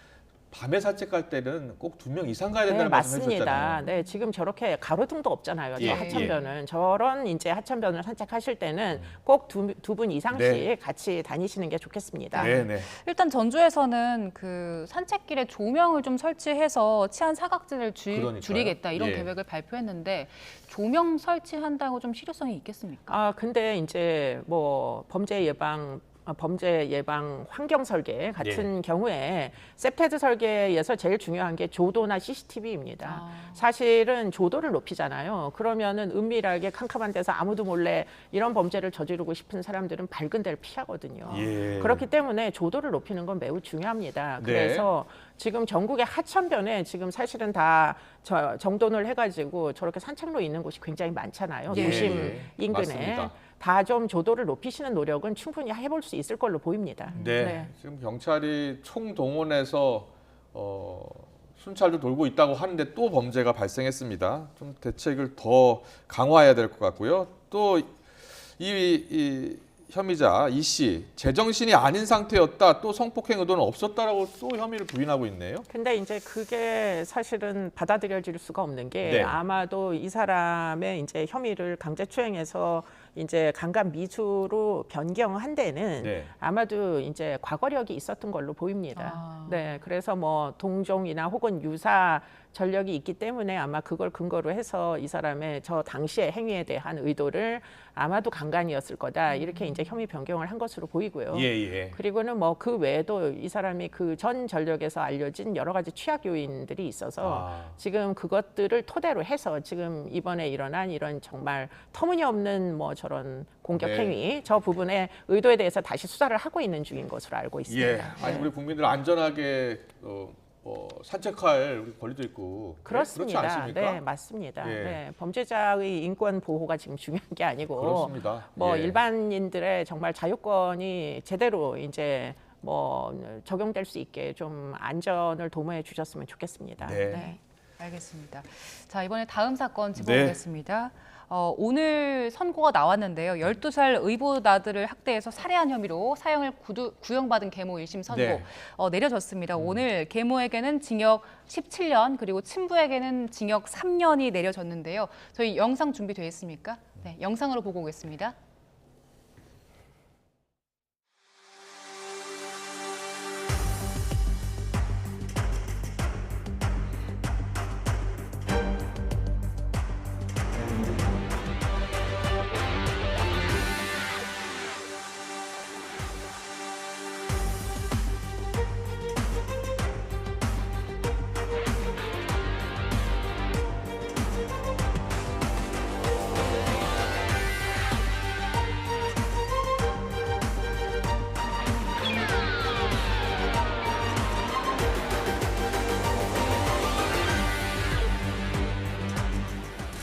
밤에 산책할 때는 꼭 2명 이상 가야 된다는 말씀 해주셨잖아요. 맞습니다. 네, 지금 저렇게 가로등도 없잖아요. 저 예, 하천변은. 저런 이제 하천변을 산책하실 때는 꼭 두 분 이상씩 네. 같이 다니시는 게 좋겠습니다. 네, 네. 일단 전주에서는 그 산책길에 조명을 좀 설치해서 치안 사각지대를 그러니까요. 줄이겠다 이런 예. 계획을 발표했는데 조명 설치한다고 좀 실효성이 있겠습니까? 근데 이제 뭐 범죄 예방 환경 설계 같은 경우에 세프테드 설계에서 제일 중요한 게 조도나 CCTV입니다. 사실은 조도를 높이잖아요. 그러면은 은밀하게 캄캄한 데서 아무도 몰래 이런 범죄를 저지르고 싶은 사람들은 밝은 데를 피하거든요. 예. 그렇기 때문에 조도를 높이는 건 매우 중요합니다. 네. 그래서 지금 전국의 하천변에 지금 사실은 다 정돈을 해가지고 저렇게 산책로 있는 곳이 굉장히 많잖아요. 예. 도심 인근에. 맞습니다. 다 좀 조도를 높이시는 노력은 충분히 해볼 수 있을 걸로 보입니다. 네. 지금 경찰이 총동원해서 순찰도 돌고 있다고 하는데 또 범죄가 발생했습니다. 좀 대책을 더 강화해야 될 것 같고요. 또 이 혐의자 이 씨 제정신이 아닌 상태였다. 또 성폭행 의도는 없었다라고 또 혐의를 부인하고 있네요. 근데 이제 그게 사실은 받아들여질 수가 없는 게 네. 아마도 이 사람의 이제 혐의를 강제추행해서 이제 강간 미수로 변경한 데는 네. 아마도 이제 과거력이 있었던 걸로 보입니다. 네, 그래서 뭐 동종이나 혹은 유사 전력이 있기 때문에 아마 그걸 근거로 해서 이 사람의 저 당시의 행위에 대한 의도를 아마도 강간이었을 거다 이렇게 이제 혐의 변경을 한 것으로 보이고요. 예. 그리고는 뭐 그 외에도 이 사람이 그 전 전력에서 알려진 여러 가지 취약 요인들이 있어서 지금 그것들을 토대로 해서 지금 이번에 일어난 이런 정말 터무니없는 뭐 저런 공격 네. 행위 저 부분의 의도에 대해서 다시 수사를 하고 있는 중인 것으로 알고 있습니다. 예. 아니 우리 국민들 안전하게 산책할 우리 권리도 있고 그렇습니다. 그렇지 않습니까? 네, 맞습니다. 예. 네, 범죄자의 인권 보호가 지금 중요한 게 아니고 그렇습니다. 뭐 예. 일반인들의 정말 자유권이 제대로 이제 뭐 적용될 수 있게 좀 안전을 도모해 주셨으면 좋겠습니다. 네. 알겠습니다. 자, 이번에 다음 사건 짚어보겠습니다. 오늘 선고가 나왔는데요. 12살 의붓아들을 학대해서 살해한 혐의로 사형을 구형받은 계모 1심 선고 네. 내려졌습니다. 오늘 계모에게는 징역 17년 그리고 친부에게는 징역 3년이 내려졌는데요. 저희 영상 준비되어 있습니까? 네, 영상으로 보고 오겠습니다.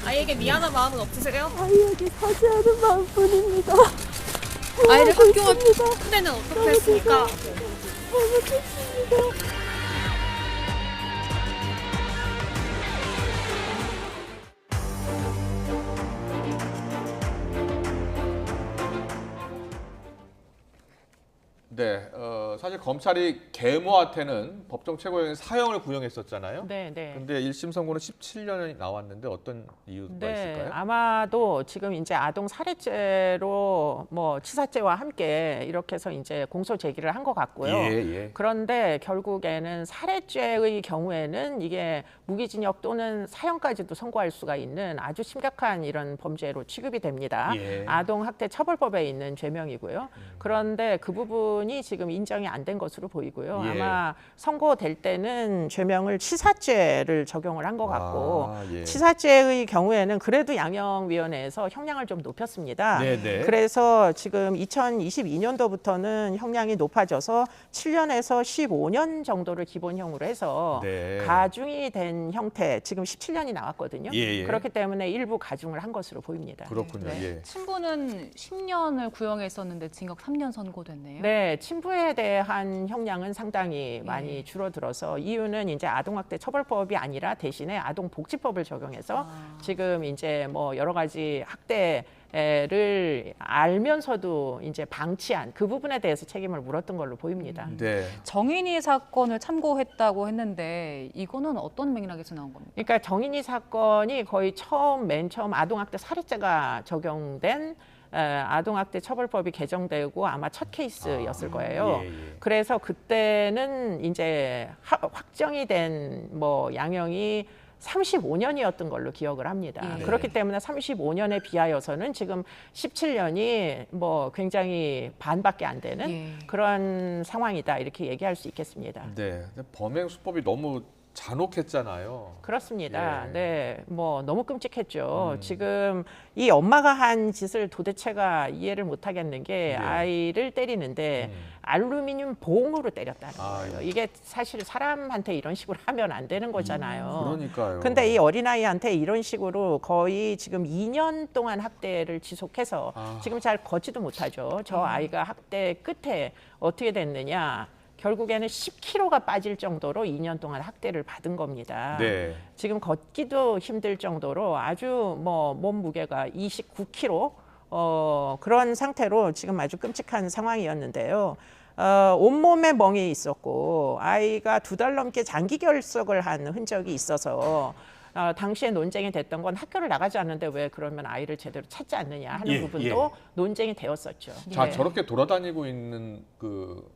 아이에게 미안한 마음은 없으세요? 아이에게 사죄하는 마음뿐입니다. 아이를 학교와 학대는 어떻게 했습니까? 잘못했습니다. 네, 사실 검찰이 계모한테는 법정 최고형의 사형을 구형했었잖아요. 네. 근데 1심 선고는 17년이 나왔는데 어떤 이유가 있을까요? 아마도 지금 이제 아동 살해죄로 뭐 치사죄와 함께 이렇게 해서 이제 공소 제기를 한 것 같고요. 예. 그런데 결국에는 살해죄의 경우에는 이게 무기징역 또는 사형까지도 선고할 수가 있는 아주 심각한 이런 범죄로 취급이 됩니다. 예. 아동 학대 처벌법에 있는 죄명이고요. 그런데 그 부분 부분이 지금 인정이 안 된 것으로 보이고요. 예. 아마 선고될 때는 죄명을 치사죄를 적용을 한 것 같고 예. 치사죄의 경우에는 그래도 양형위원회에서 형량을 좀 높였습니다. 네네. 그래서 지금 2022년도부터는 형량이 높아져서 7년에서 15년 정도를 기본형으로 해서 네. 가중이 된 형태, 지금 17년이 나왔거든요. 예, 예. 그렇기 때문에 일부 가중을 한 것으로 보입니다. 그렇군요. 예. 친부는 10년을 구형했었는데 징역 3년 선고됐네요. 네, 친부에 대한 형량은 상당히 많이 줄어들어서 이유는 이제 아동학대 처벌법이 아니라 대신에 아동복지법을 적용해서 지금 이제 뭐 여러 가지 학대를 알면서도 이제 방치한 그 부분에 대해서 책임을 물었던 걸로 보입니다. 네. 정인이 사건을 참고했다고 했는데 이거는 어떤 맥락에서 나온 겁니까? 그러니까 정인이 사건이 거의 맨 처음 아동학대 살해죄가 적용된 아동학대 처벌법이 개정되고 아마 첫 케이스였을 거예요. 예, 예. 그래서 그때는 이제 확정이 된 뭐 양형이 35년이었던 걸로 기억을 합니다. 예. 그렇기 때문에 35년에 비하여서는 지금 17년이 뭐 굉장히 반밖에 안 되는 그런 상황이다 이렇게 얘기할 수 있겠습니다. 네. 근데 범행 수법이 너무 잔혹했잖아요. 그렇습니다. 예. 네, 뭐 너무 끔찍했죠. 지금 이 엄마가 한 짓을 도대체가 이해를 못 하겠는 게 아이를 때리는데 알루미늄 봉으로 때렸다는 거예요. 이게 사실 사람한테 이런 식으로 하면 안 되는 거잖아요. 그러니까요. 근데 이 어린아이한테 이런 식으로 거의 지금 2년 동안 학대를 지속해서 지금 잘 걷지도 못하죠. 저 아이가 학대 끝에 어떻게 됐느냐. 결국에는 10kg가 빠질 정도로 2년 동안 학대를 받은 겁니다. 네. 지금 걷기도 힘들 정도로 아주 뭐 몸무게가 29kg 그런 상태로 지금 아주 끔찍한 상황이었는데요. 온몸에 멍이 있었고 아이가 2달 넘게 장기 결석을 한 흔적이 있어서 당시에 논쟁이 됐던 건 학교를 나가지 않는데 왜 그러면 아이를 제대로 찾지 않느냐 하는 부분도 논쟁이 되었었죠. 자, 네. 저렇게 돌아다니고 있는 그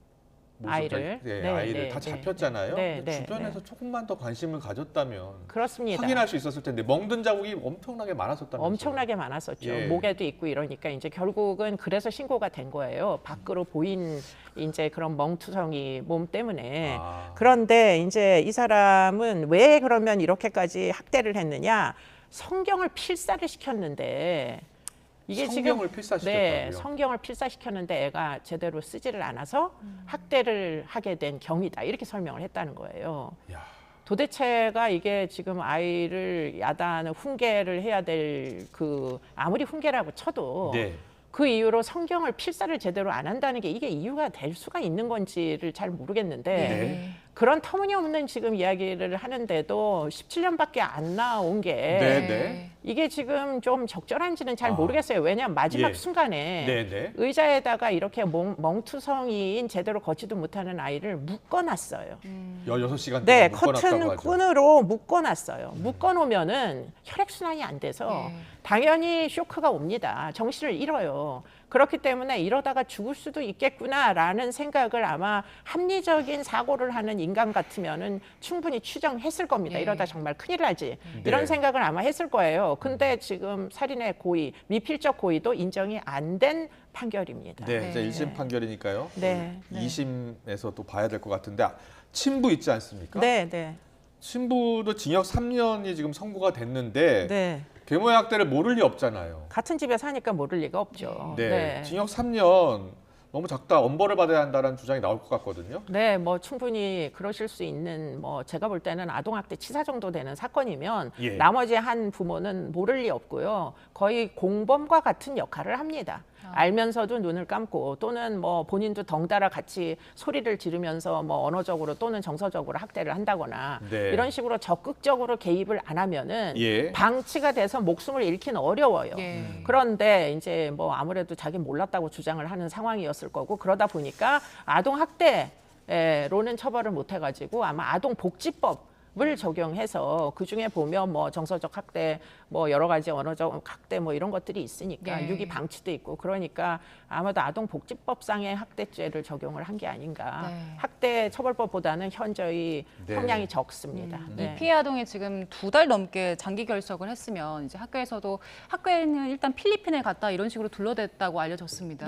모습, 아이를. 네, 네, 아이를 네, 다 네, 잡혔잖아요. 네, 근데 네, 주변에서 조금만 더 관심을 가졌다면 그렇습니다. 확인할 수 있었을 텐데 멍든 자국이 엄청나게 많았었다면서요. 엄청나게 많았었죠. 예. 목에도 있고 이러니까 이제 결국은 그래서 신고가 된 거예요. 밖으로 보인 이제 그런 멍투성이 몸 때문에. 그런데 이제 이 사람은 왜 그러면 이렇게까지 학대를 했느냐? 성경을 필사를 시켰는데 이게 성경을 지금 필사시켰다고요? 네, 성경을 필사시켰는데 애가 제대로 쓰지를 않아서 학대를 하게 된 경위다 이렇게 설명을 했다는 거예요. 도대체가 이게 지금 아이를 야단 훈계를 해야 될 그 아무리 훈계라고 쳐도 네. 그 이후로 성경을 필사를 제대로 안 한다는 게 이게 이유가 될 수가 있는 건지를 잘 모르겠는데 네. 그런 터무니없는 지금 이야기를 하는데도 17년밖에 안 나온 게 네. 이게 지금 좀 적절한지는 잘 모르겠어요. 왜냐하면 마지막 예. 순간에 네. 의자에다가 이렇게 멍투성이인 제대로 걷지도 못하는 아이를 묶어놨어요. 16시간 네, 동안 묶어놨다고 커튼 하죠. 끈으로 묶어놨어요. 묶어놓으면은 혈액순환이 안 돼서 당연히 쇼크가 옵니다. 정신을 잃어요. 그렇기 때문에 이러다가 죽을 수도 있겠구나라는 생각을 아마 합리적인 사고를 하는 인간 같으면은 충분히 추정했을 겁니다. 이러다 정말 큰일 나지. 이런 생각을 아마 했을 거예요. 근데 지금 살인의 고의, 미필적 고의도 인정이 안 된 판결입니다. 네, 이제 1심 판결이니까요. 네. 2심에서 또 봐야 될 것 같은데 친부 있지 않습니까? 네. 친부도 징역 3년이 지금 선고가 됐는데 네. 계모의 학대를 모를 리 없잖아요. 같은 집에 사니까 모를 리가 없죠. 네. 징역 3년 너무 작다. 엄벌을 받아야 한다는 주장이 나올 것 같거든요. 네, 뭐 충분히 그러실 수 있는 뭐 제가 볼 때는 아동학대 치사 정도 되는 사건이면 나머지 한 부모는 모를 리 없고요. 거의 공범과 같은 역할을 합니다. 알면서도 눈을 감고 또는 뭐 본인도 덩달아 같이 소리를 지르면서 뭐 언어적으로 또는 정서적으로 학대를 한다거나 이런 식으로 적극적으로 개입을 안 하면은 방치가 돼서 목숨을 잃기는 어려워요. 그런데 이제 뭐 아무래도 자기 몰랐다고 주장을 하는 상황이었을 거고 그러다 보니까 아동 학대로는 처벌을 못 해가지고 아마 아동복지법 을 적용해서 그중에 보면 뭐 정서적 학대, 뭐 여러 가지 언어적 학대 뭐 이런 것들이 있으니까 유기 방치도 있고 그러니까 아마도 아동복지법상의 학대죄를 적용을 한 게 아닌가. 학대 처벌법보다는 현저히 형량이 적습니다. 이 피해 아동이 지금 2달 넘게 장기 결석을 했으면 이제 학교에는 일단 필리핀에 갔다 이런 식으로 둘러댔다고 알려졌습니다.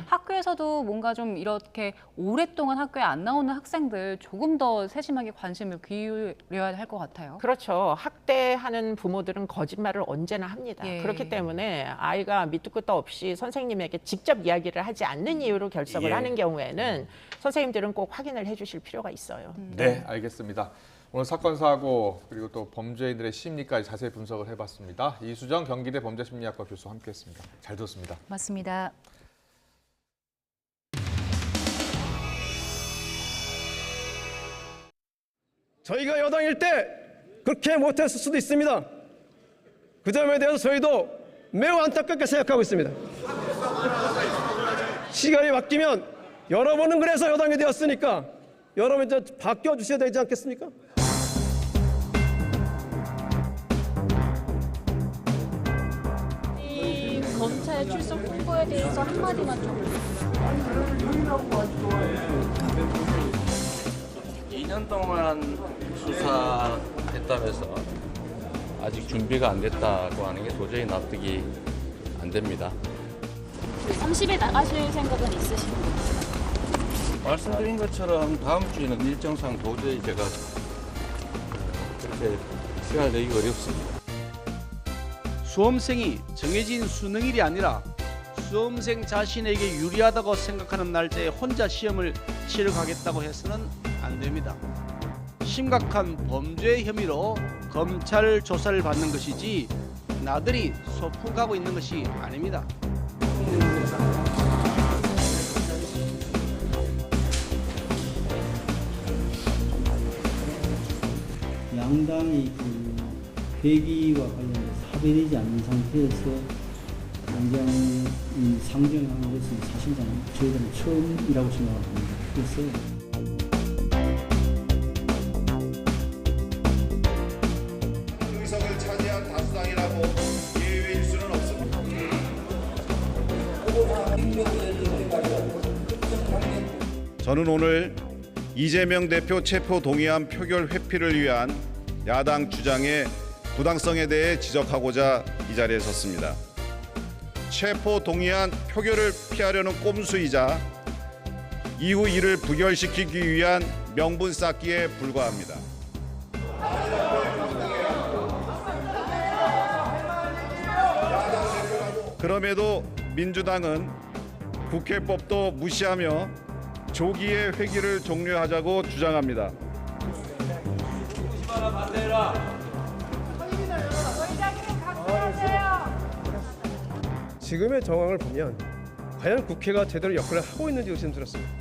학교에서도 뭔가 좀 이렇게 오랫동안 학교에 안 나오는 학생들 조금 더 세심하게 관심을 기울여야 할 것 같아요. 그렇죠. 학대하는 부모들은 거짓말을 언제나 합니다. 그렇기 때문에 아이가 밑도 끝도 없이 선생님에게 직접 이야기를 하지 않는 이유로 결석을 하는 경우에는 선생님들은 꼭 확인을 해주실 필요가 있어요. 네, 알겠습니다. 오늘 사건 사고 그리고 또 범죄인들의 심리까지 자세히 분석을 해봤습니다. 이수정 경기대 범죄심리학과 교수와 함께했습니다. 잘 들었습니다. 맞습니다. 저희가 여당일 때 그렇게 못했을 수도 있습니다. 그 점에 대해서 저희도 매우 안타깝게 생각하고 있습니다. 시간이 바뀌면 여러분은 그래서 여당이 되었으니까 여러분 이제 바뀌어주셔야 되지 않겠습니까? 이 검찰 출석 통보에 대해서 한마디만 좀. 2년 동안 수사했다면서 아직 준비가 안 됐다고 하는 게 도저히 납득이 안 됩니다. 30일 나가실 생각은 있으신가요? 말씀드린 것처럼 다음 주에는 일정상 도저히 제가 그렇게 시간을 내기가 어렵습니다. 수험생이 정해진 수능일이 아니라 수험생 자신에게 유리하다고 생각하는 날짜에 혼자 시험을 치러 가겠다고 해서는 안 됩니다. 심각한 범죄 혐의로 검찰 조사를 받는 것이지 나들이 소풍가고 있는 것이 아닙니다. 양당의 그 회기와 관련해서 합의되지 않는 상태에서 당장이 상정하는 것은 사실상 저희들은 처음이라고 생각합니다. 그래서 의석을 차지한 다수당이라고 예외일 수는 없습니다. 저는 오늘 이재명 대표 체포 동의안 표결 회피를 위한 야당 주장의 부당성에 대해 지적하고자 이 자리에 섰습니다. 체포 동의안 표결을 피하려는 꼼수이자 이후 이를 부결시키기 위한 명분 쌓기에 불과합니다. 그럼에도 민주당은 국회법도 무시하며 조기에 회기를 종료하자고 주장합니다. 지금의 정황을 보면 과연 국회가 제대로 역할을 하고 있는지 의심스럽습니다.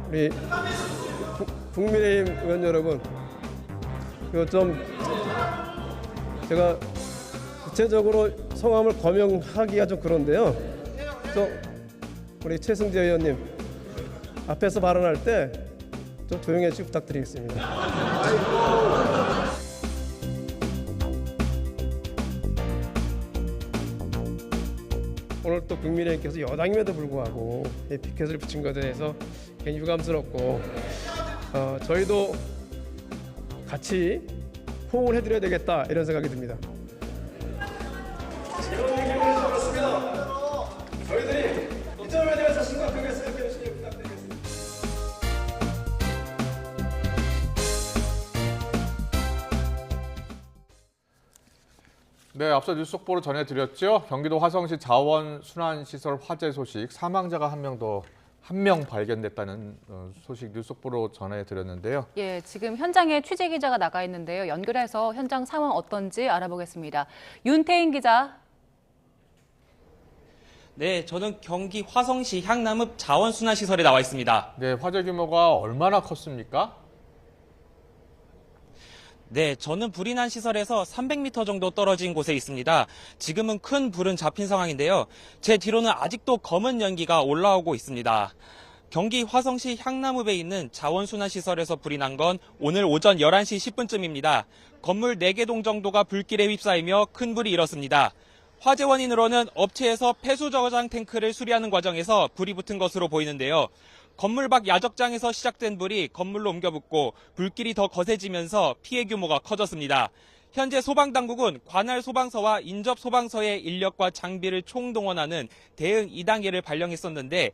우리 국민의힘 의원 여러분, 이거 좀 제가 구체적으로 성함을 거명하기가 좀 그런데요. 또 우리 최승재 의원님 앞에서 발언할 때 좀 조용해 주시기 부탁드리겠습니다. 오늘 또 국민의힘께서 여당임에도 불구하고 피켓을 붙인 것에 대해서 괜히 유감스럽고 저희도 같이 호응을 해드려야 되겠다 이런 생각이 듭니다. 저희들이 이 점에 대해서 심각하게 생각해 주시기 부탁드리겠습니다. 네, 앞서 뉴스 속보로 전해드렸죠. 경기도 화성시 자원순환시설 화재 소식, 사망자가 한 명 발견됐다는 소식 뉴스 속보로 전해드렸는데요. 예, 지금 현장에 취재 기자가 나가 있는데요. 연결해서 현장 상황 어떤지 알아보겠습니다. 윤태인 기자. 네, 저는 경기 화성시 향남읍 자원순환시설에 나와 있습니다. 네, 화재 규모가 얼마나 컸습니까? 네, 저는 불이 난 시설에서 300m 정도 떨어진 곳에 있습니다. 지금은 큰 불은 잡힌 상황인데요. 제 뒤로는 아직도 검은 연기가 올라오고 있습니다. 경기 화성시 향나무베에 있는 자원순환시설에서 불이 난 건 오늘 오전 11시 10분쯤입니다. 건물 4개 동 정도가 불길에 휩싸이며 큰 불이 일었습니다. 화재 원인으로는 업체에서 폐수 저장 탱크를 수리하는 과정에서 불이 붙은 것으로 보이는데요. 건물 밖 야적장에서 시작된 불이 건물로 옮겨붙고 불길이 더 거세지면서 피해 규모가 커졌습니다. 현재 소방당국은 관할 소방서와 인접 소방서의 인력과 장비를 총동원하는 대응 2단계를 발령했었는데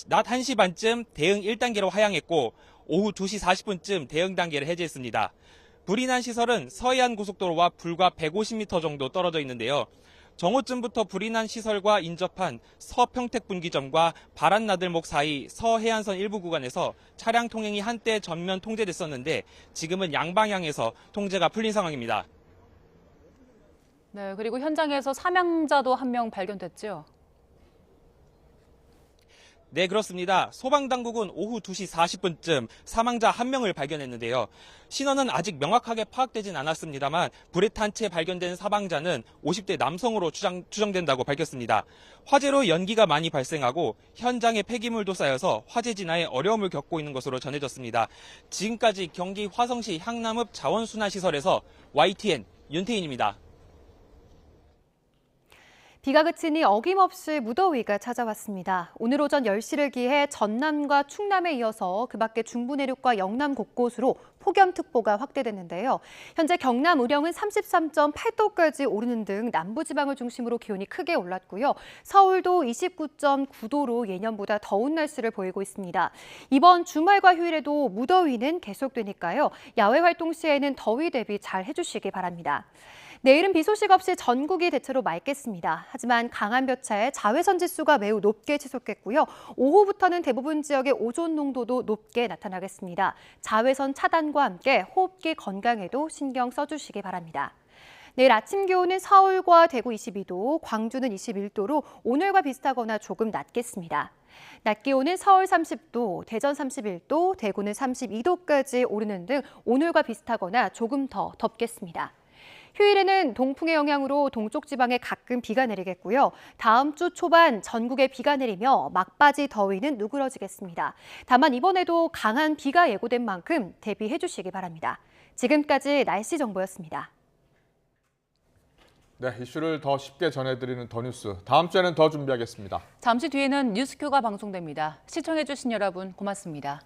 낮 1시 반쯤 대응 1단계로 하향했고 오후 2시 40분쯤 대응 단계를 해제했습니다. 불이 난 시설은 서해안 고속도로와 불과 150m 정도 떨어져 있는데요. 정오쯤부터 불이 난 시설과 인접한 서평택분기점과 바란나들목 사이 서해안선 일부 구간에서 차량 통행이 한때 전면 통제됐었는데 지금은 양방향에서 통제가 풀린 상황입니다. 네, 그리고 현장에서 사망자도 한 명 발견됐죠? 네, 그렇습니다. 소방당국은 오후 2시 40분쯤 사망자 1명을 발견했는데요. 신원은 아직 명확하게 파악되진 않았습니다만 불에 탄 채 발견된 사망자는 50대 남성으로 추정된다고 밝혔습니다. 화재로 연기가 많이 발생하고 현장에 폐기물도 쌓여서 화재 진화에 어려움을 겪고 있는 것으로 전해졌습니다. 지금까지 경기 화성시 향남읍 자원순환시설에서 YTN 윤태인입니다. 비가 그치니 어김없이 무더위가 찾아왔습니다. 오늘 오전 10시를 기해 전남과 충남에 이어서 그 밖에 중부 내륙과 영남 곳곳으로 폭염특보가 확대됐는데요. 현재 경남 의령은 33.8도까지 오르는 등 남부지방을 중심으로 기온이 크게 올랐고요. 서울도 29.9도로 예년보다 더운 날씨를 보이고 있습니다. 이번 주말과 휴일에도 무더위는 계속되니까요. 야외 활동 시에는 더위 대비 잘 해주시기 바랍니다. 내일은 비 소식 없이 전국이 대체로 맑겠습니다. 하지만 강한 볕차에 자외선 지수가 매우 높게 치솟겠고요. 오후부터는 대부분 지역의 오존 농도도 높게 나타나겠습니다. 자외선 차단과 함께 호흡기 건강에도 신경 써주시기 바랍니다. 내일 아침 기온은 서울과 대구 22도, 광주는 21도로 오늘과 비슷하거나 조금 낮겠습니다. 낮 기온은 서울 30도, 대전 31도, 대구는 32도까지 오르는 등 오늘과 비슷하거나 조금 더 덥겠습니다. 휴일에는 동풍의 영향으로 동쪽 지방에 가끔 비가 내리겠고요. 다음 주 초반 전국에 비가 내리며 막바지 더위는 누그러지겠습니다. 다만 이번에도 강한 비가 예고된 만큼 대비해 주시기 바랍니다. 지금까지 날씨 정보였습니다. 네, 이슈를 더 쉽게 전해드리는 더 뉴스. 다음 주에는 더 준비하겠습니다. 잠시 뒤에는 뉴스큐가 방송됩니다. 시청해주신 여러분 고맙습니다.